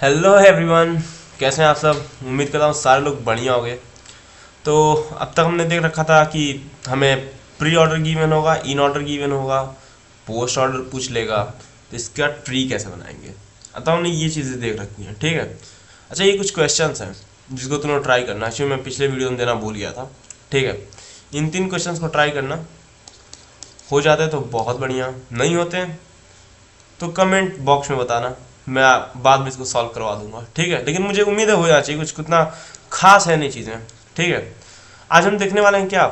Hello everyone, कैसे हैं आप सब। उम्मीद करता हूँ सारे लोग बढ़िया होंगे। तो अब तक हमने देख रखा था कि हमें प्री ऑर्डर गिवन होगा, इन ऑर्डर गिवन होगा, पोस्ट ऑर्डर पूछ लेगा, तो इसका ट्री कैसे बनाएंगे। अतः हमने ये चीज़ें देख रखी हैं, ठीक है। अच्छा, ये कुछ क्वेश्चंस हैं जिसको तुम्हें ट्राई करना है। मैं पिछले वीडियो में देना भूल गया था, ठीक है। इन 3 क्वेश्चंस को ट्राई करना, हो जाते हैं तो बहुत बढ़िया, नहीं होते हैं तो कमेंट बॉक्स में बताना, मैं बाद में इसको सॉल्व करवा दूंगा, ठीक है। लेकिन मुझे उम्मीद है हो जाना चाहिए, कुछ कितना खास है नहीं चीज़ें, ठीक है। आज हम देखने वाले हैं क्या,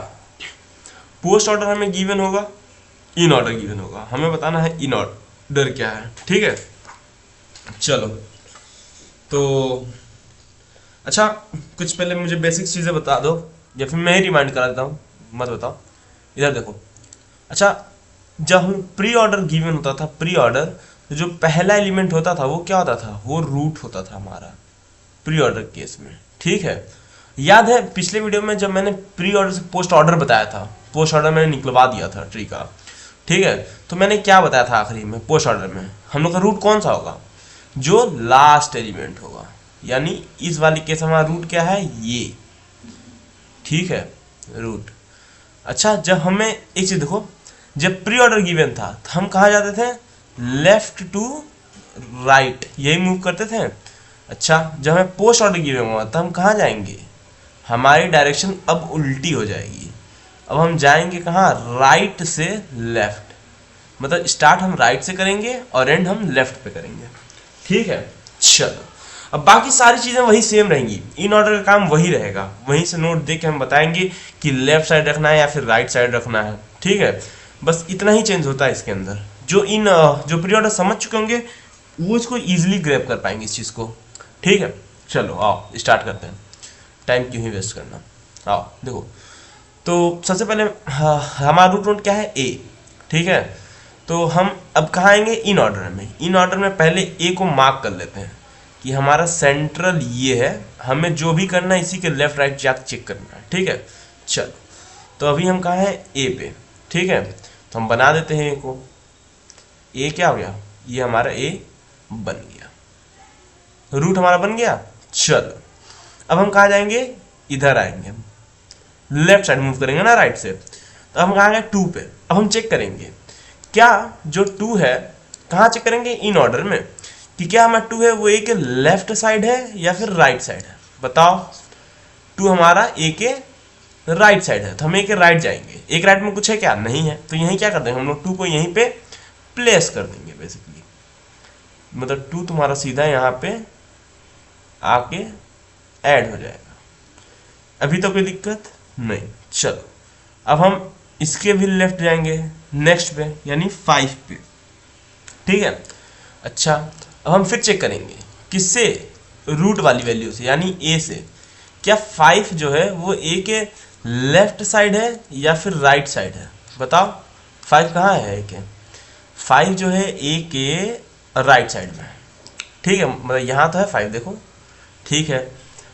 पोस्ट ऑर्डर हमें गिवन होगा, इन ऑर्डर गिवन होगा, हमें बताना है इन ऑर्डर क्या है, ठीक है। चलो, तो अच्छा, कुछ पहले मुझे बेसिक चीज़ें बता दो या फिर मैं ही रिमाइंड करा देता हूँ, मत बताओ। इधर देखो। अच्छा, जब हम प्री ऑर्डर गिवन होता था, प्री ऑर्डर तो जो पहला एलिमेंट होता था वो क्या होता था, वो रूट होता था हमारा प्री ऑर्डर केस में, ठीक है। याद है पिछले वीडियो में जब मैंने प्री ऑर्डर से पोस्ट ऑर्डर बताया था, पोस्ट ऑर्डर मैंने निकलवा दिया था ट्री का, ठीक है। तो मैंने क्या बताया था आखिरी में, पोस्ट ऑर्डर में हम लोग का रूट कौन सा होगा, जो लास्ट एलिमेंट होगा। यानी इस वाली केस हमारा रूट क्या है, ये, ठीक है, रूट। अच्छा, जब हमें एक चीज देखो, जब प्री ऑर्डर गिवन था तो हम कहाँ जाते थे, लेफ्ट टू राइट, यही मूव करते थे। अच्छा, जब हमें पोस्ट ऑर्डर गिवन हुआ तो हम कहाँ जाएंगे, हमारी डायरेक्शन अब उल्टी हो जाएगी। अब हम जाएंगे कहाँ, राइट से लेफ्ट, मतलब स्टार्ट हम राइट से करेंगे और एंड हम लेफ्ट पे करेंगे, ठीक है। चलो, अब बाकी सारी चीज़ें वही सेम रहेंगी, इन ऑर्डर का काम वही रहेगा, वहीं से नोट दे के हम बताएंगे कि लेफ्ट साइड रखना है या फिर राइट साइड रखना है, ठीक है। बस इतना ही चेंज होता है इसके अंदर। जो प्री ऑर्डर समझ चुके होंगे वो इसको ईजिली ग्रैब कर पाएंगे इस चीज़ को, ठीक है। चलो आओ स्टार्ट करते हैं, टाइम क्यों ही वेस्ट करना। आओ देखो, तो सबसे पहले हमारा रूट नोड क्या है, ए, ठीक है। तो हम अब कहाँ आएंगे, इन ऑर्डर में। इन ऑर्डर में पहले ए को मार्क कर लेते हैं कि हमारा सेंट्रल ये है, हमें जो भी करना है इसी के लेफ्ट राइट जाके चेक करना है, ठीक है। चलो, तो अभी हम कहाँ हैं, ए पे, ठीक है। तो हम बना देते हैं ए को, ए क्या हो गया, ये हमारा ए बन गया, रूट हमारा बन गया। चलो, अब हम कहाँ जाएंगे, इधर आएंगे, लेफ्ट साइड मूव करेंगे ना राइट से। तो हम कहाँ गए, 2 पे। अब हम चेक करेंगे क्या जो 2 है, कहाँ चेक करेंगे, इन ऑर्डर में, कि क्या हमारा 2 है वो ए के लेफ्ट साइड है या फिर राइट साइड है। बताओ, 2 हमारा ए के राइट साइड है तो हम ए के राइट जाएंगे। एक राइट में कुछ है क्या, नहीं है, तो यहीं क्या कर देंगे हम लोग, 2 को यहीं पे प्लेस कर देंगे बेसिकली। मतलब 2 तुम्हारा सीधा यहाँ पे आके ऐड हो जाएगा। अभी तो कोई दिक्कत नहीं। चलो, अब हम इसके भी लेफ्ट जाएंगे नेक्स्ट पे, यानी 5 पे, ठीक है। अच्छा, अब हम फिर चेक करेंगे किससे, रूट वाली वैल्यू से, यानी ए से। क्या 5 जो है वो ए के लेफ्ट साइड है या फिर राइट साइड है, बताओ। 5 कहाँ है, ए के 5 जो है ए के राइट साइड में, ठीक है। मतलब यहाँ तो है 5, देखो, ठीक है।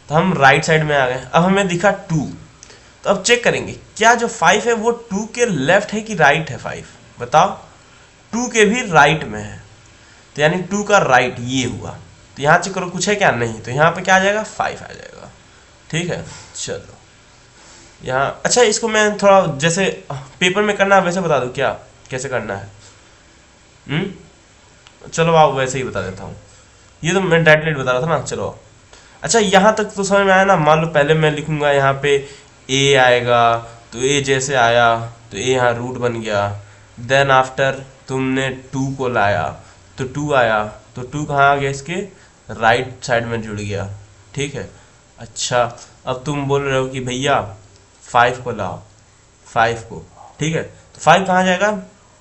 तो हम राइट साइड में आ गए। अब हमें दिखा 2, तो अब चेक करेंगे क्या जो 5 है वो 2 के लेफ्ट है कि राइट है, 5 बताओ। 2 के भी राइट में है, तो यानी 2 का राइट ये हुआ। तो यहाँ चेक करो कुछ है क्या, नहीं, तो यहाँ पे क्या आ जाएगा, 5 आ जाएगा, ठीक है। चलो यहाँ, अच्छा, इसको मैं थोड़ा जैसे पेपर में करना है वैसे बता दूँ क्या, कैसे करना है। चलो आप वैसे ही बता देता हूँ, ये तो मैं डायरेक्टली बता रहा था ना। चलो, अच्छा, यहाँ तक तो समझ में आया ना। मान लो पहले मैं लिखूंगा यहाँ पे ए आएगा, तो ए जैसे आया तो ए यहाँ रूट बन गया। देन आफ्टर तुमने 2 को लाया तो 2 आया, तो 2 कहाँ आ गया, इसके राइट साइड में जुड़ गया, ठीक है। अच्छा, अब तुम बोल रहे हो कि भैया 5 को लाओ, 5 को, ठीक है। तो 5 कहाँ जाएगा,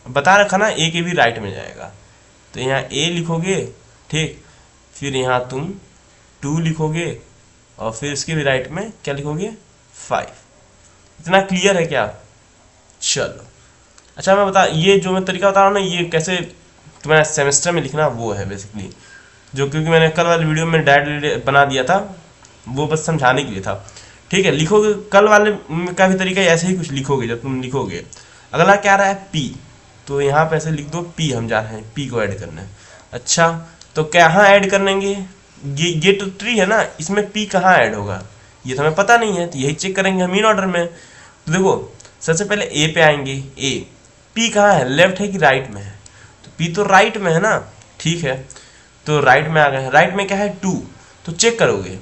बता रखा ना, ए के भी राइट में जाएगा। तो यहाँ ए लिखोगे, ठीक, फिर यहाँ तुम 2 लिखोगे और फिर इसके भी राइट में क्या लिखोगे, 5। इतना क्लियर है क्या। चलो, अच्छा, मैं बता, ये जो मैं तरीका बता रहा हूँ ना, ये कैसे तुम्हारा सेमेस्टर में लिखना वो है बेसिकली, जो क्योंकि मैंने कल वाले वीडियो में डायरेक्ट बना दिया था, वो बस समझाने के लिए था, ठीक है। लिखोगे कल वाले का भी तरीका ऐसे ही कुछ लिखोगे। जब तुम लिखोगे, अगला क्या रहा है, पी, तो यहाँ पे ऐसे लिख दो पी, हम जा रहे हैं पी को ऐड करना है। अच्छा, तो क्या यहाँ ऐड करेंगे, ये तो ट्री है ना, इसमें पी कहाँ ऐड होगा ये तो हमें पता नहीं है, तो यही चेक करेंगे हम इन ऑर्डर में। तो देखो सबसे पहले ए पे आएंगे, ए पी कहाँ है, लेफ्ट है कि राइट में है, तो पी तो राइट में है ना, ठीक है तो राइट में आ गए। राइट में क्या है 2, तो चेक करोगे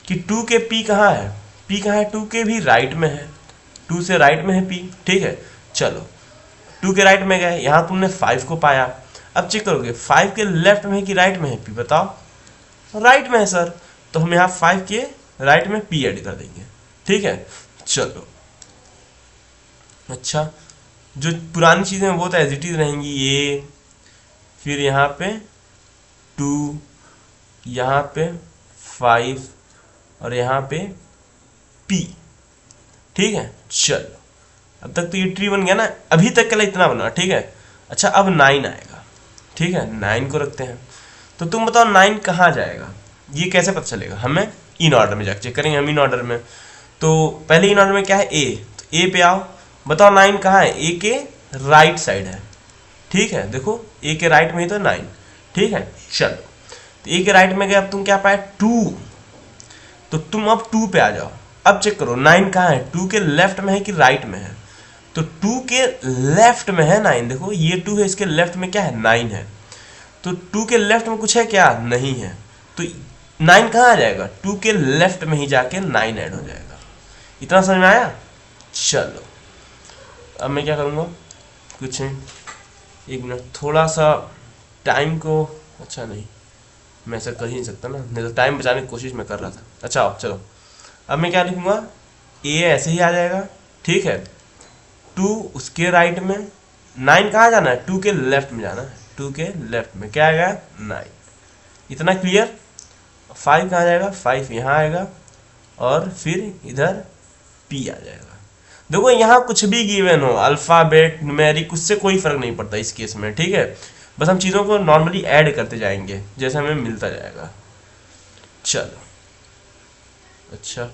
कि 2 के पी कहाँ है, पी कहाँ है 2 के भी राइट में है, 2 से राइट में है पी, ठीक है। चलो 2 के राइट में गए, यहाँ तुमने 5 को पाया, अब चेक करोगे 5 के लेफ्ट में है कि राइट में है पी, बताओ राइट में है सर, तो हम यहाँ 5 के राइट में पी ऐड कर देंगे, ठीक है। चलो अच्छा, जो पुरानी चीज़ें वो तो एज इट इज रहेंगी, ये फिर यहाँ पे 2, यहाँ पे 5 और यहाँ पे P, ठीक है। चलो अब तक तो ये ट्री बन गया ना, अभी तक के लिए इतना बना, ठीक है। अच्छा अब 9 आएगा, ठीक है 9 को रखते हैं, तो तुम बताओ 9 कहाँ जाएगा, ये कैसे पता चलेगा, हमें इन ऑर्डर में जाके चेक करेंगे हम इन ऑर्डर में। तो पहले इन ऑर्डर में क्या है ए, तो ए पे आओ, बताओ 9 कहाँ है, ए के राइट साइड है, ठीक है। देखो ए के राइट में ही तो 9, ठीक है। चलो तो ए के राइट में गए, अब तुम क्या पाए 2, तो तुम अब 2 पे आ जाओ, अब चेक करो 9 कहाँ है, 2 के लेफ्ट में है कि राइट में है, तो 2 के लेफ्ट में है 9, देखो ये 2 है, इसके लेफ्ट में क्या है 9 है, तो 2 के लेफ्ट में कुछ है क्या, नहीं है, तो 9 कहाँ आ जाएगा, 2 के लेफ्ट में ही जाके 9 ऐड हो जाएगा। इतना समझ में आया। चलो अब मैं क्या करूँगा, कुछ नहीं, 1 मिनट, थोड़ा सा टाइम को, अच्छा नहीं मैं ऐसा कर ही नहीं सकता ना, नहीं तो टाइम बचाने की कोशिश मैं कर रहा था। अच्छा आओ चलो, अब मैं क्या लिखूँगा, ए ऐसे ही आ जाएगा, ठीक है, 2 उसके राइट में, 9 कहाँ जाना है, 2 के लेफ्ट में जाना है, 2 के लेफ्ट में क्या आएगा 9, इतना क्लियर। 5 कहाँ जाएगा, 5 यहाँ आएगा और फिर इधर P आ जाएगा। देखो यहाँ कुछ भी गिवन हो, अल्फ़ाबेट न्यूमेरिक, उससे कोई फर्क नहीं पड़ता इस केस में, ठीक है। बस हम चीज़ों को नॉर्मली ऐड करते जाएंगे जैसे हमें मिलता जाएगा। चलो अच्छा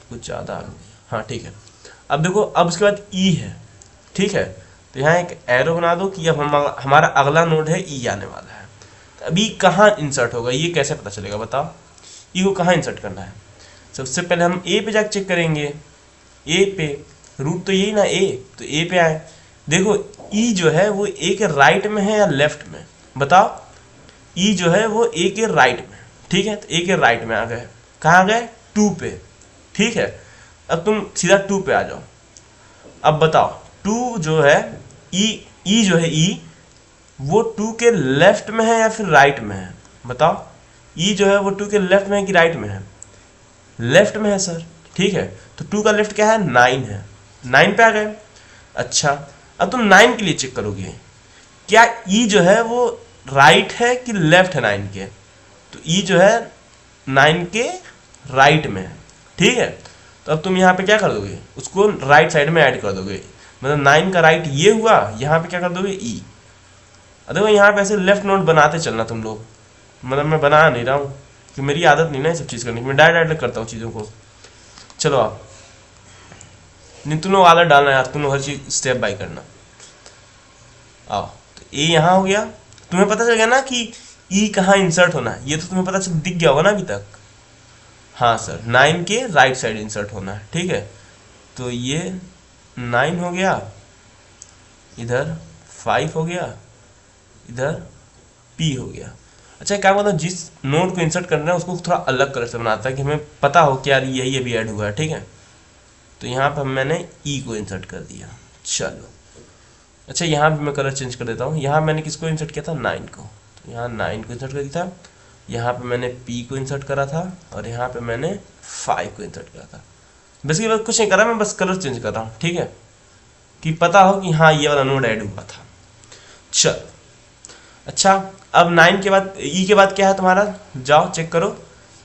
कुछ ज़्यादा आ गया, हाँ ठीक है। अब देखो अब उसके बाद ई है, ठीक है, तो यहाँ एक एरो बना दो कि अब हमारा अगला नोड है ई आने वाला है। तो अभी कहाँ इंसर्ट होगा ये कैसे पता चलेगा, बताओ ई को कहाँ इंसर्ट करना है। सबसे पहले हम ए पे जाकर चेक करेंगे, ए पे रूट तो यही ना ए, तो ए पे आए, देखो ई जो है वो ए के राइट में है या लेफ्ट में, बताओ ई जो है वो ए के राइट में, ठीक है, तो ए के राइट में आ गए, कहाँ गए 2 पे, ठीक है। अब तुम सीधा 2 पे आ जाओ, अब बताओ 2 जो है ई जो है ई वो 2 के लेफ्ट में है या फिर राइट में है, बताओ ई जो है वो 2 के लेफ्ट में है कि राइट में है, लेफ्ट में है सर, ठीक है। तो 2 का लेफ्ट क्या है 9 है, 9 पे आ गए। अच्छा अब तुम 9 के लिए चेक करोगे क्या ई जो है वो राइट है कि लेफ्ट है 9 के, तो ई जो है 9 के राइट में है, ठीक है। तो अब तुम यहाँ पे क्या कर दोगे, उसको राइट साइड में ऐड कर दोगे, मतलब 9 का राइट ये हुआ, यहाँ पे क्या कर दोगे ई। देखो यहाँ पे ऐसे लेफ्ट नोट बनाते चलना तुम लोग, मतलब मैं बना नहीं रहा हूँ कि मेरी आदत नहीं ना ये सब चीज़ करने की, मैं डायरेक्ट करता हूँ चीज़ों को। चलो आप नहीं, तुम लोग आदत डालना यार, तुम लोग हर चीज़ स्टेप बाय करना। आओ तो ए यहाँ हो गया, तुम्हें पता चल गया ना कि ई कहाँ इंसर्ट होना है, ये तो तुम्हें पता चल दिख गया होगा ना अभी तक। हाँ सर 9 के राइट साइड इंसर्ट होना है, ठीक है। तो ये 9 हो गया, इधर 5 हो गया, इधर P हो गया। अच्छा क्या मतलब जिस नोड को इंसर्ट करना है उसको थोड़ा अलग कलर से बनाता है कि हमें पता हो कि यार यही अभी ऐड हुआ है, ठीक है। तो यहाँ पर मैंने E को इंसर्ट कर दिया। चलो अच्छा यहाँ भी मैं कलर चेंज कर देता हूँ, यहाँ मैंने किसको इंसर्ट किया था 9 को, तो यहाँ 9 को इंसर्ट कर दिया था, यहाँ पे मैंने P को इंसर्ट करा था और यहाँ पे मैंने 5 को इंसर्ट करा था। बेसिकली बस कुछ नहीं करा, मैं बस कलर चेंज कर रहा हूँ, ठीक है, कि पता हो कि हाँ ये वाला नोड ऐड हुआ था। चलो अच्छा अब 9 के बाद ई के बाद क्या है तुम्हारा, जाओ चेक करो,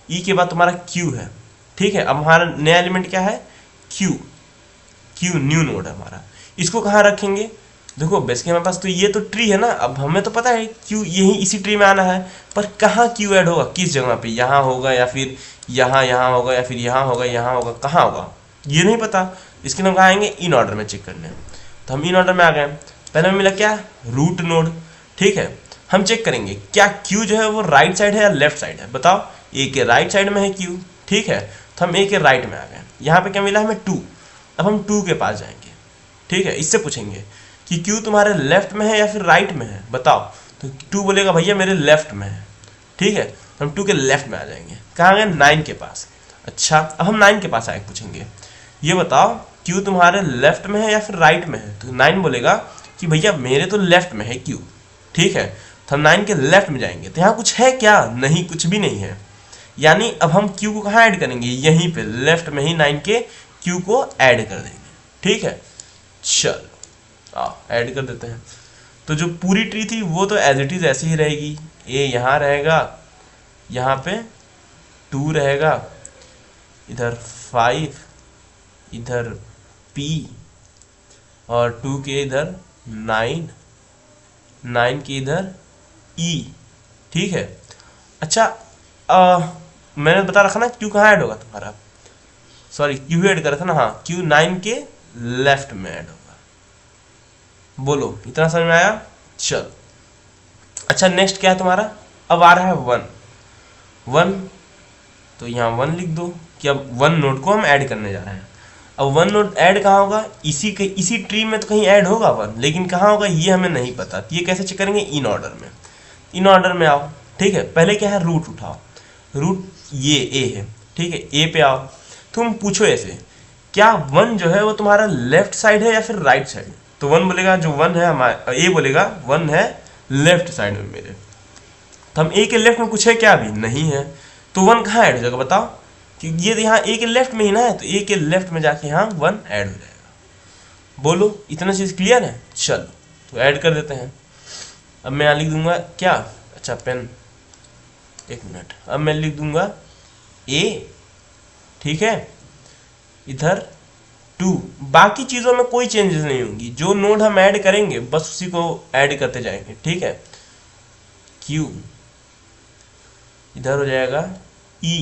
ई के बाद तुम्हारा क्यू है, ठीक है। अब हमारा नया एलिमेंट क्या है क्यू, क्यू न्यू नोड है हमारा, इसको कहाँ रखेंगे। देखो बेसिकली हमारे पास तो ये तो ट्री है ना, अब हमें तो पता है क्यू यही इसी ट्री में आना है, पर कहाँ क्यू ऐड होगा, किस जगह पे, यहाँ होगा या फिर यहाँ होगा या फिर यहाँ होगा, यहाँ होगा, कहाँ होगा ये नहीं पता, इसके लिए हम कहाँ आएंगे इन ऑर्डर में चेक करने। तो हम इन ऑर्डर में आ गए, पहले हमें मिला क्या रूट नोड, ठीक है। हम चेक करेंगे क्या क्यू जो है वो राइट साइड है या लेफ्ट साइड है। बताओ, ए के राइट साइड में है क्यू, ठीक है, तो हम ए के राइट में आ गए। यहाँ पे क्या मिला हमें 2। अब हम 2 के पास जाएंगे, ठीक है, इससे पूछेंगे कि क्यू तुम्हारे लेफ्ट में है या फिर राइट में है, बताओ। तो 2 बोलेगा भैया मेरे लेफ्ट में है, ठीक है, तो हम 2 के लेफ्ट में आ जाएंगे। कहाँ गए? 9 के पास। अच्छा, अब हम 9 के पास आए पूछेंगे ये बताओ क्यू तुम्हारे लेफ्ट में है या फिर राइट में है। तो 9 बोलेगा कि भैया मेरे तो लेफ्ट में है क्यू, ठीक है, तो हम 9 के लेफ्ट में जाएंगे। तो यहाँ कुछ है क्या? नहीं, कुछ भी नहीं है। यानी अब हम क्यू को कहाँ ऐड करेंगे? यहीं पे लेफ्ट में ही 9 के क्यू को ऐड कर देंगे, ठीक है। चलो आओ ऐड कर देते हैं। तो जो पूरी ट्री थी वो तो एज इट इज ऐसी ही रहेगी। ए यहाँ रहेगा, यहाँ पे 2 रहेगा, इधर 5, इधर P और 2 के इधर 9, 9 के इधर E, ठीक है। अच्छा, मैंने बता रखा ना क्यू कहाँ ऐड होगा तुम्हारा, सॉरी क्यू ऐड करा था ना, हाँ, क्यू 9 के लेफ्ट में ऐड होगा। बोलो इतना समझ में आया? चल, अच्छा नेक्स्ट क्या है तुम्हारा? अब आ रहा है 1, तो यहाँ 1 लिख दो कि अब 1 नोड को हम ऐड करने जा रहे हैं। अब 1 नोड ऐड कहाँ होगा? इसी ट्री में तो कहीं ऐड होगा 1, लेकिन कहाँ होगा ये हमें नहीं पता। तो ये कैसे चेक करेंगे? इन ऑर्डर में। इन ऑर्डर में आओ, ठीक है, पहले क्या है? रूट उठाओ। रूट ये ए है, ठीक है, ए पे आओ। तुम पूछो ऐसे, क्या 1 जो है वो तुम्हारा लेफ्ट साइड है या फिर राइट साइड? तो 1 बोलेगा जो 1 है हमारा, ए बोलेगा 1 है लेफ्ट साइड में मेरे। तो हम ए के लेफ्ट में कुछ है क्या? अभी नहीं है। तो 1 कहाँ ऐड हो जाएगा बताओ? कि ये यहाँ ए के लेफ्ट में ही ना है, तो ए के लेफ्ट में जाके यहाँ 1 ऐड हो जाएगा। बोलो इतना चीज़ क्लियर है? चलो तो ऐड कर देते हैं। अब मैं यहाँ लिख दूंगा क्या? अच्छा पेन, एक मिनट। अब मैं लिख दूंगा ए, ठीक है, इधर 2। बाकी चीज़ों में कोई चेंजेस नहीं होंगी, जो नोड हम ऐड करेंगे बस उसी को ऐड करते जाएंगे, ठीक है। क्यू इधर हो जाएगा, E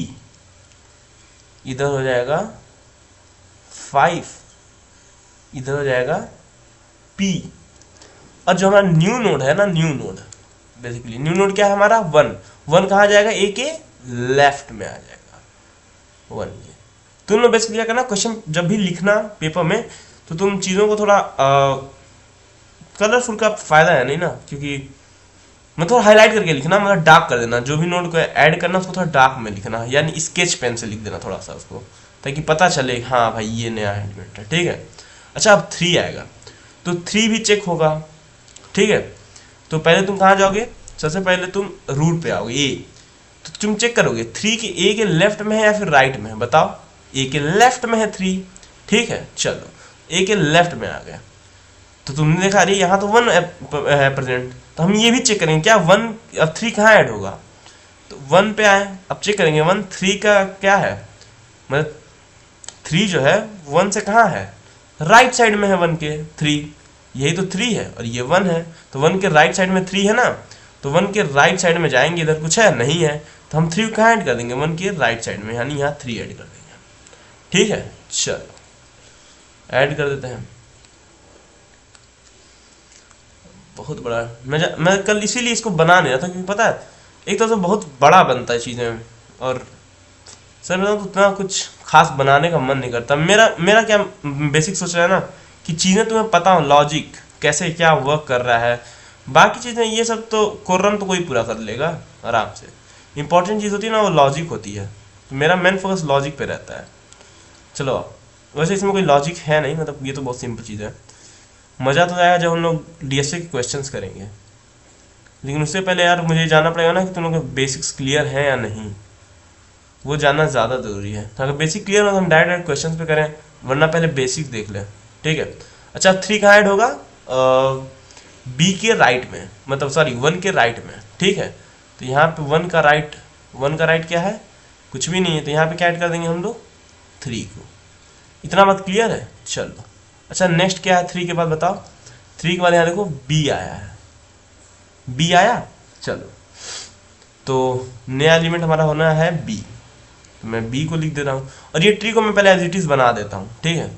इधर हो जाएगा, 5 इधर हो जाएगा, P। और जो हमारा न्यू नोड है ना, new node basically, new node क्या है हमारा? 1 कहाँ जाएगा? ए के लेफ्ट में आ जाएगा 1। ये तुम लोग बेसिकली क्या करना, क्वेश्चन जब भी लिखना पेपर में तो तुम चीज़ों को थोड़ा कलरफुल का फायदा है नहीं ना, क्योंकि मतलब हाईलाइट करके लिखना, मतलब डार्क कर देना। जो भी नोट को ऐड करना उसको थोड़ा डार्क में लिखना, यानी स्केच पेन से लिख देना थोड़ा सा उसको, ताकि पता चले हाँ भाई ये नया एलिमेंट है, ठीक है। अच्छा अब 3 आएगा, तो 3 भी चेक होगा, ठीक है। तो पहले तुम कहाँ जाओगे? सबसे पहले तुम रूट पे आओगे ए, तो तुम चेक करोगे 3 के ए के लेफ्ट में है या फिर राइट में है? बताओ। ए के लेफ्ट में है 3, ठीक है। चलो ए के लेफ्ट में आ गया, तो तुमने देखा अरे यहाँ तो 1 है प्रेजेंट, तो हम ये भी चेक करेंगे क्या 1 अब 3 कहाँ ऐड होगा? तो 1 पे आए, अब चेक करेंगे 1 3 का क्या है, मतलब 3 जो है 1 से कहाँ है? राइट साइड में है 1 के 3, यही तो 3 है और ये 1 है, तो 1 के राइट साइड में 3 है ना, तो 1 के राइट साइड में जाएंगे, इधर कुछ है नहीं है, तो हम 3 कहाँ ऐड कर देंगे? 1 के राइट साइड में, यानी यहाँ 3 ऐड कर देंगे, ठीक है। चलो ऐड कर देते हैं। बहुत बड़ा मैं कल इसीलिए इसको बना नहीं रहा था, क्योंकि पता है एक तो बहुत बड़ा बनता है चीज़ें, और सर बताऊँ तो उतना कुछ खास बनाने का मन नहीं करता। मेरा क्या बेसिक सोच रहा है ना कि चीज़ें तुम्हें पता हो, लॉजिक कैसे क्या वर्क कर रहा है, बाकी चीज़ें ये सब तो कोरम तो कोई पूरा कर लेगा आराम से। इंपॉर्टेंट चीज़ होती है ना वो लॉजिक होती है, तो मेरा मेन फोकस लॉजिक पे रहता है। चलो वैसे इसमें कोई लॉजिक है नहीं, मतलब ये तो बहुत सिंपल चीज़ है। मज़ा तो आएगा जब हम लोग डीएसए के क्वेश्चंस करेंगे, लेकिन उससे पहले यार मुझे जानना पड़ेगा ना कि तुम लोग के बेसिक्स क्लियर हैं या नहीं, वो जानना ज़्यादा ज़रूरी है। अगर बेसिक क्लियर हो तो हम डायरेक्ट क्वेश्चन पे करें, वरना पहले बेसिक देख लें, ठीक है। अच्छा 3 कहाँ ऐड होगा? बी के राइट में, मतलब सॉरी 1 के राइट में, ठीक है। तो यहाँ पे 1 का राइट क्या है? कुछ भी नहीं है, तो यहाँ पे क्या ऐड कर देंगे हम लोग? 3 को। इतना बात क्लियर है? चलो अच्छा नेक्स्ट क्या है 3 के बाद बताओ? 3 के बाद यहाँ देखो बी आया है, बी आया। चलो तो नया एलिमेंट हमारा होना है बी, तो मैं बी को लिख दे रहा हूँ, और ये ट्री को मैं पहले एज इट इज बना देता हूँ, ठीक है।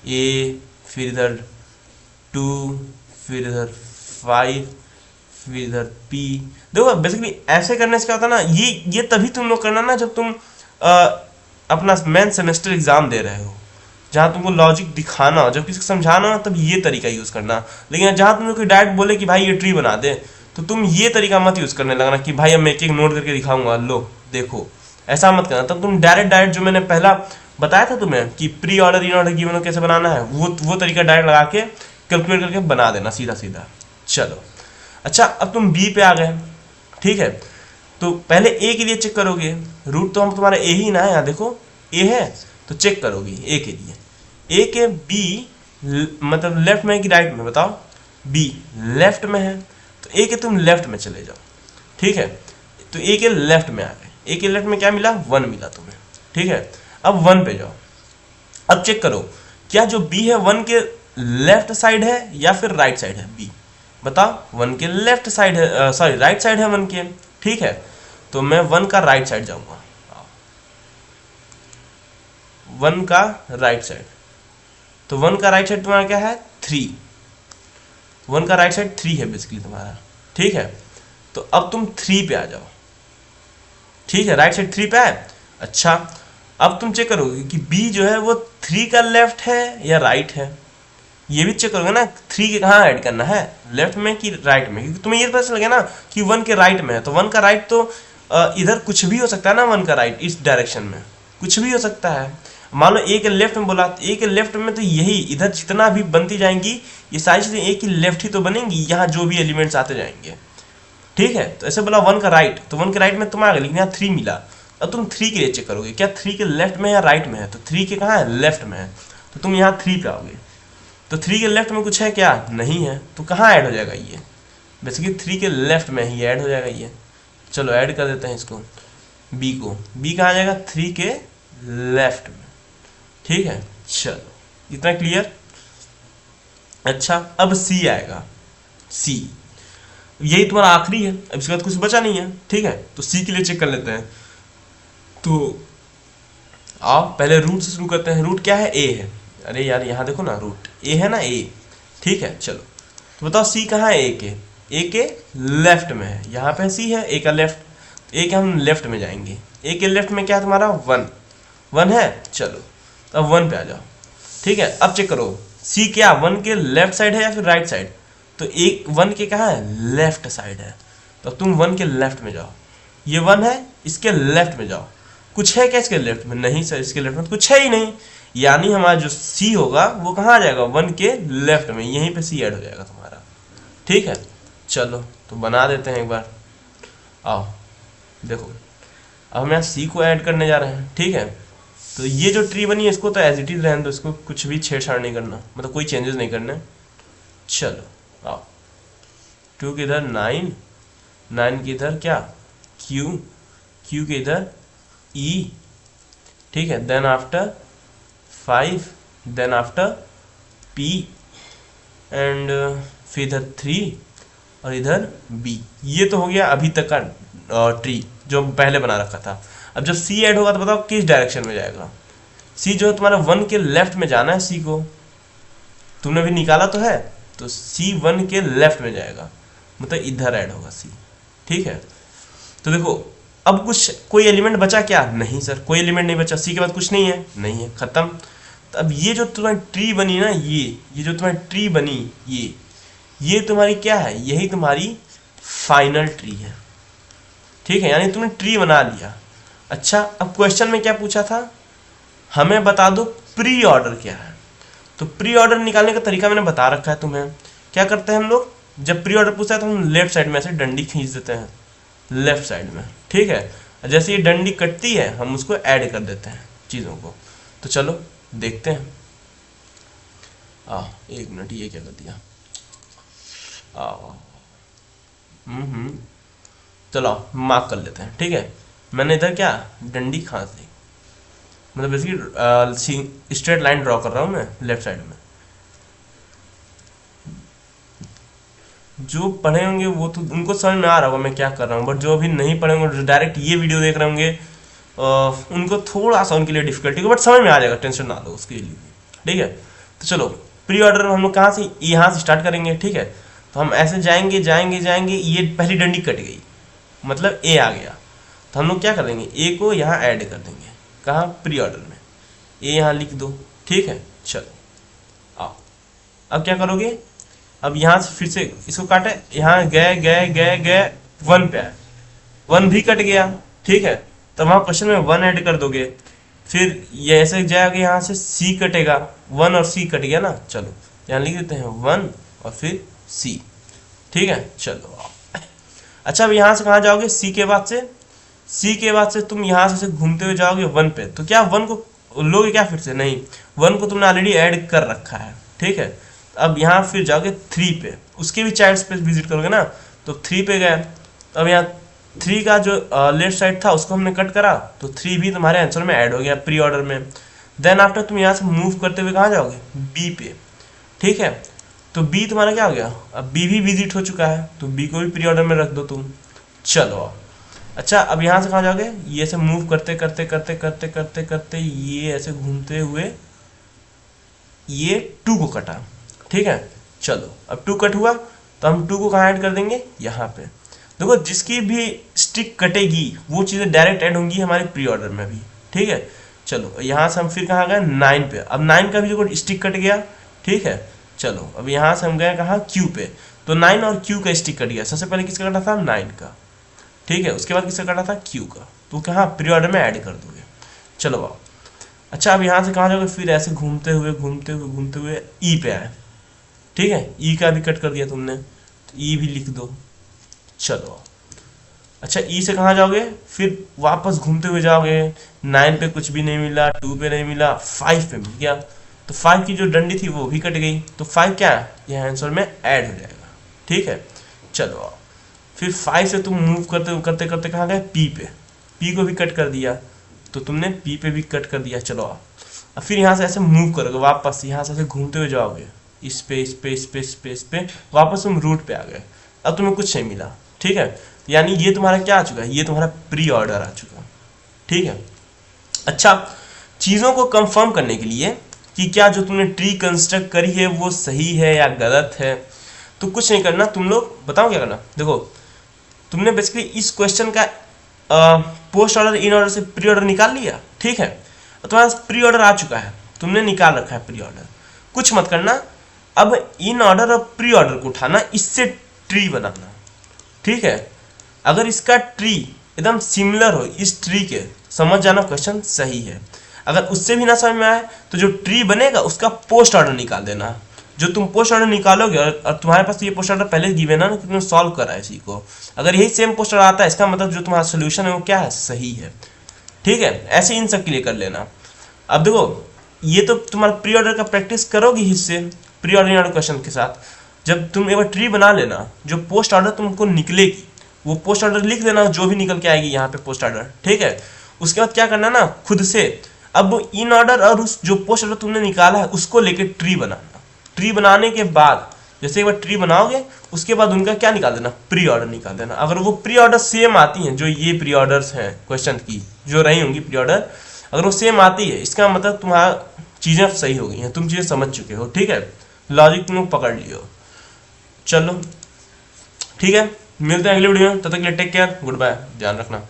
ए, फिर इधर 2, फिर इधर 5, फिर इधर P। देखो बेसिकली ऐसे करने से क्या होता है ना, ये तभी तुम लोग करना ना जब तुम अपना मेन सेमेस्टर एग्जाम दे रहे हो, जहाँ तुमको लॉजिक दिखाना हो, जब किसी को समझाना हो तब ये तरीका यूज करना। लेकिन जहाँ तुम लोग कोई डायरेक्ट बोले कि भाई ये ट्री बना दे, तो तुम ये तरीका मत यूज करने लगना कि भाई अब मैं एक एक नोट करके दिखाऊंगा, लो देखो, ऐसा मत करना। तब तुम डायरेक्ट जो मैंने पहला बताया था तुम्हें कि pre order in order given कैसे बनाना है, वो तरीका डायरेक्ट लगा के कैलकुलेट करके बना देना सीधा सीधा। चलो अच्छा, अब तुम बी पे आ गए, ठीक है। तो पहले ए के लिए चेक करोगे, रूट तो हम तुम्हारा ए ही ना है, यहाँ देखो ए है, तो चेक करोगे ए के लिए। ए के बी मतलब लेफ्ट में है कि राइट में, बताओ। बी लेफ्ट में है, तो ए के तुम लेफ्ट में चले जाओ, ठीक है। तो ए के लेफ्ट में आ गए, ए के लेफ्ट में क्या मिला, 1 मिला तुम्हें, ठीक है। अब 1 पे जाओ, अब चेक करो क्या जो बी है 1 के लेफ्ट साइड है या फिर राइट साइड है। बी बताओ, 1 के लेफ्ट साइड है, सॉरी राइट साइड है 1 के, ठीक है। तो मैं 1 का राइट साइड जाऊंगा, 1 का राइट साइड। तो 1 का राइट साइड तुम्हारा क्या है, 3। 1 का राइट साइड 3 है बेसिकली तुम्हारा, ठीक है। तो अब तुम 3 पे आ जाओ, ठीक है, राइट साइड 3 पे है। अच्छा, अब तुम चेक करोगे कि बी जो है वो 3 का लेफ्ट है या राइट है, ये भी चेक करोगे ना। 3 के कहाँ ऐड करना है, लेफ्ट में कि राइट में, क्योंकि तुम्हें ये पता चल गया ना कि 1 के राइट में है। तो 1 का राइट तो इधर कुछ भी हो सकता है ना, 1 का राइट इस डायरेक्शन में कुछ भी हो सकता है। मान लो ए के लेफ्ट में बोला, ए के लेफ्ट में तो यही इधर जितना भी बनती जाएंगी ये सारी चीजें ए की लेफ्ट ही तो बनेंगी, यहाँ जो भी एलिमेंट्स आते जाएंगे, ठीक है। तो ऐसे बोला 1 का राइट, तो 1 के राइट में तुम आ गए, लेकिन यहाँ 3 मिला। अब तुम 3 के लिए चेक करोगे क्या 3 के लेफ्ट में या राइट में है, तो 3 के कहाँ है, लेफ्ट में है। तो तुम यहाँ 3 पे आओगे, तो 3 के लेफ्ट में कुछ है क्या, नहीं है। तो कहाँ ऐड हो जाएगा ये, बेसिकली 3 के लेफ्ट में ही ऐड हो जाएगा ये। चलो ऐड कर देते हैं इसको, बी को। बी कहाँ आ जाएगा, 3 के लेफ्ट में, ठीक है। चलो इतना क्लियर। अच्छा, अब सी आएगा, सी यही तुम्हारा आखिरी है, अब इसके बाद कुछ बचा नहीं है, ठीक है। तो सी के लिए चेक कर लेते हैं। तो आओ पहले रूट से शुरू करते हैं। रूट क्या है, ए है। अरे यार यहाँ देखो ना, रूट ए है ना, ए, ठीक है। चलो तो बताओ सी कहाँ है, ए के लेफ्ट में है, यहाँ पे सी है, ए का लेफ्ट। ए के हम लेफ्ट में जाएंगे, ए के लेफ्ट में क्या है तुम्हारा, 1 है। चलो तो अब 1 पे आ जाओ, ठीक है। अब चेक करो सी क्या 1 के लेफ्ट साइड है या फिर राइट साइड, तो एक 1 के कहाँ है, लेफ्ट साइड है। तो तुम 1 के लेफ्ट में जाओ, ये 1 है, इसके लेफ्ट में जाओ। कुछ है क्या इसके लेफ्ट में, नहीं सर इसके लेफ्ट में कुछ है ही नहीं, यानी हमारा जो सी होगा वो कहाँ आ जाएगा, 1 के लेफ्ट में, यहीं पे सी ऐड हो जाएगा तुम्हारा, ठीक है। चलो तो बना देते हैं एक बार, आओ देखो। अब हम यहाँ सी को ऐड करने जा रहे हैं, ठीक है। तो ये जो ट्री बनी है इसको तो एज इट इज रहने दो, इसको कुछ भी छेड़छाड़ नहीं करना, मतलब कोई चेंजेस नहीं करने। चलो आओ, 2 के इधर 9, 9 के इधर क्या, Q, Q के इधर E, ठीक है। Then after 5, then after P and फिर इधर 3 और इधर B। ये तो हो गया अभी तक का ट्री जो पहले बना रखा था। अब जब C ऐड होगा तो बताओ किस डायरेक्शन में जाएगा। C जो है तुम्हारा 1 के लेफ्ट में जाना है, C को तुमने भी निकाला तो है, तो C 1 के लेफ्ट में जाएगा, मतलब इधर ऐड होगा C, ठीक है। तो देखो अब कुछ कोई एलिमेंट बचा क्या, नहीं सर कोई एलिमेंट नहीं बचा, C के बाद कुछ नहीं है, नहीं है, खत्म। तो अब ये जो तुम्हारी ट्री बनी ना, ये जो तुम्हारी ट्री बनी, ये तुम्हारी क्या है, यही तुम्हारी फाइनल ट्री है, ठीक है। यानी तुमने ट्री बना लिया। अच्छा, अब क्वेश्चन में क्या पूछा था, हमें बता दो प्री ऑर्डर क्या है। तो प्री ऑर्डर निकालने का तरीका मैंने बता रखा है तुम्हें। क्या करते हैं हम लोग, जब प्री ऑर्डर पूछता है तो हम लेफ्ट साइड में ऐसे डंडी खींच देते हैं, लेफ्ट साइड में, ठीक है। जैसे ये डंडी कटती है हम उसको ऐड कर देते हैं चीज़ों को। तो चलो देखते हैं। एक मिनट, ये क्या कर दिया, चलो मार्क कर लेते हैं, ठीक है। मैंने इधर क्या डंडी खांस दी, मतलब बेसिकली स्ट्रेट लाइन ड्रॉ कर रहा हूँ मैं लेफ्ट साइड में। जो पढ़े होंगे वो तो उनको समझ में आ रहा होगा मैं क्या कर रहा हूँ, बट जो अभी नहीं पढ़े होंगे, जो डायरेक्ट ये वीडियो देख रहे होंगे, उनको थोड़ा सा उनके लिए डिफिकल्टी होगा, बट समझ में आ जाएगा, टेंशन ना लो उसके लिए, ठीक है। तो चलो प्री ऑर्डर हम लोग कहाँ से, यहाँ से स्टार्ट करेंगे, ठीक है। तो हम ऐसे जाएंगे जाएंगे जाएंगे, ये पहली डंडी कट गई, मतलब ए आ गया। तो हम लोग क्या कर देंगे, ए को यहाँ ऐड कर देंगे, कहाँ, प्री ऑर्डर में, ए यहाँ लिख दो, ठीक है। चलो आओ, अब क्या करोगे, अब यहाँ से फिर से इसको काटे, यहाँ गए गए गए गए 1 पे आए, 1 भी कट गया, ठीक है। तो वहाँ क्वेश्चन में 1 ऐड कर दोगे, फिर ये ऐसे जाएगा, यहाँ से सी कटेगा, 1 और सी कट गया ना। चलो यहाँ लिख देते हैं 1 और फिर सी, ठीक है। चलो अच्छा, अब यहाँ से कहाँ जाओगे, सी के बाद से, सी के बाद से तुम यहाँ से घूमते हुए जाओगे 1 पे, तो क्या 1 को लोगे क्या फिर से, नहीं, 1 को तुमने ऑलरेडी ऐड कर रखा है, ठीक है। अब यहाँ फिर जाओगे 3 पे, उसके भी चाइल्ड स्पेस विजिट करोगे ना, तो 3 पे गए। अब यहाँ 3 का जो लेफ्ट साइड था उसको हमने कट करा, तो 3 भी तुम्हारे आंसर में ऐड हो गया प्री ऑर्डर में। देन आफ्टर तुम यहाँ से मूव करते हुए कहाँ जाओगे, बी पे, ठीक है। तो बी तुम्हारा क्या हो गया, अब बी भी विजिट हो चुका है, तो बी को भी प्री ऑर्डर में रख दो तुम। चलो अच्छा, अब यहाँ से कहाँ जाओगे, ये ऐसे मूव करते करते करते करते करते करते ये ऐसे घूमते हुए ये 2 को कटा, ठीक है। चलो अब 2 कट हुआ, तो हम 2 को कहाँ ऐड कर देंगे, यहाँ पे। देखो जिसकी भी स्टिक कटेगी वो चीज़ें डायरेक्ट ऐड होंगी हमारे प्री ऑर्डर में भी, ठीक है। चलो यहाँ से हम फिर कहाँ गए, 9 पे। अब 9 का भी देखो स्टिक कट गया, ठीक है। चलो अब यहाँ से हम गए कहाँ, क्यू पे, तो 9 और क्यू का स्टिक कट गया। सबसे पहले किसका कटा था, 9 का, ठीक है। उसके बाद किसका कटा था, क्यू का, तो कहाँ प्री ऑर्डर में ऐड कर दोगे। चलो आओ अच्छा, अब यहाँ से कहाँ जाओगे, फिर ऐसे घूमते हुए घूमते हुए घूमते हुए ई पे आए, ठीक है। ई का भी कट कर दिया तुमने, तो ई भी लिख दो। चलो अच्छा, ई से कहाँ जाओगे, फिर वापस घूमते हुए जाओगे, 9 पे कुछ भी नहीं मिला, 2 पे नहीं मिला, 5 पे मिल गया, तो 5 की जो डंडी थी वो भी कट गई, तो 5 क्या है, यह आंसर में ऐड हो जाएगा, ठीक है। चलो आओ, फिर 5 से तुम मूव करते करते करते कहाँ गए, पी पे, पी को भी कट कर दिया, तो तुमने पी पे भी कट कर दिया। चलो आओ, अब फिर यहाँ से ऐसे मूव करोगे, वापस यहाँ से ऐसे घूमते हुए जाओगे, इस पे इस पे इस पे इस पे इस पे, वापस तुम रूट पे आ गए। अब तुम्हें कुछ नहीं मिला, ठीक है। यानी ये तुम्हारा क्या आ चुका है, ये तुम्हारा प्री ऑर्डर आ चुका, ठीक है। अच्छा, चीज़ों को कंफर्म करने के लिए कि क्या जो तुमने ट्री कंस्ट्रक्ट करी है वो सही है या गलत है, तो कुछ नहीं करना, तुम लोग बताओ क्या करना। देखो तुमने बेसिकली इस क्वेश्चन का पोस्ट ऑर्डर इन ऑर्डर से प्री ऑर्डर निकाल लिया, ठीक है। तुम्हारा प्री ऑर्डर आ चुका है, तुमने निकाल रखा है प्री ऑर्डर, कुछ मत करना। अब इन ऑर्डर और प्री ऑर्डर को उठाना, इससे ट्री बनाना, ठीक है। अगर इसका ट्री एकदम सिमिलर हो इस ट्री के, समझ जाना क्वेश्चन सही है। अगर उससे भी ना समझ में आए तो जो ट्री बनेगा उसका पोस्ट ऑर्डर निकाल देना। जो तुम पोस्ट ऑर्डर निकालोगे और तुम्हारे पास ये पोस्ट ऑर्डर पहले गिवन है ना कि तुमने सॉल्व करा है इसी को, अगर यही सेम पोस्ट ऑर्डर आता है, इसका मतलब जो तुम्हारा सोल्यूशन है वो क्या है, सही है, ठीक है। ऐसे इन सब के लिए कर लेना। अब देखो ये तो तुम्हारा प्री ऑर्डर का प्रैक्टिस करोगी हिस्से प्री ऑर्डर क्वेश्चन के साथ। जब तुम एक बार ट्री बना लेना, जो पोस्ट ऑर्डर तुमको निकलेगी वो पोस्ट ऑर्डर लिख देना, जो भी निकल के आएगी यहाँ पे पोस्ट ऑर्डर, ठीक है। उसके बाद क्या करना ना, खुद से अब इन ऑर्डर और उस जो पोस्ट ऑर्डर तुमने निकाला है उसको लेके ट्री बनाना। ट्री बनाने के बाद जैसे एक बार ट्री बनाओगे उसके बाद उनका क्या निकाल देना, प्री ऑर्डर निकाल देना। अगर वो प्री ऑर्डर सेम आती हैं, जो ये प्री ऑर्डर्स हैं क्वेश्चन की जो रही होंगी प्री ऑर्डर, अगर वो सेम आती है इसका मतलब तुम्हारा चीज़ें सही हो गई हैं, तुम चीज़ें समझ चुके हो, ठीक है। लॉजिक तुम लोग पकड़ लियो। चलो ठीक है, मिलते हैं अगली वीडियो में, तब तक के लिए टेक केयर, गुड बाय, ध्यान रखना।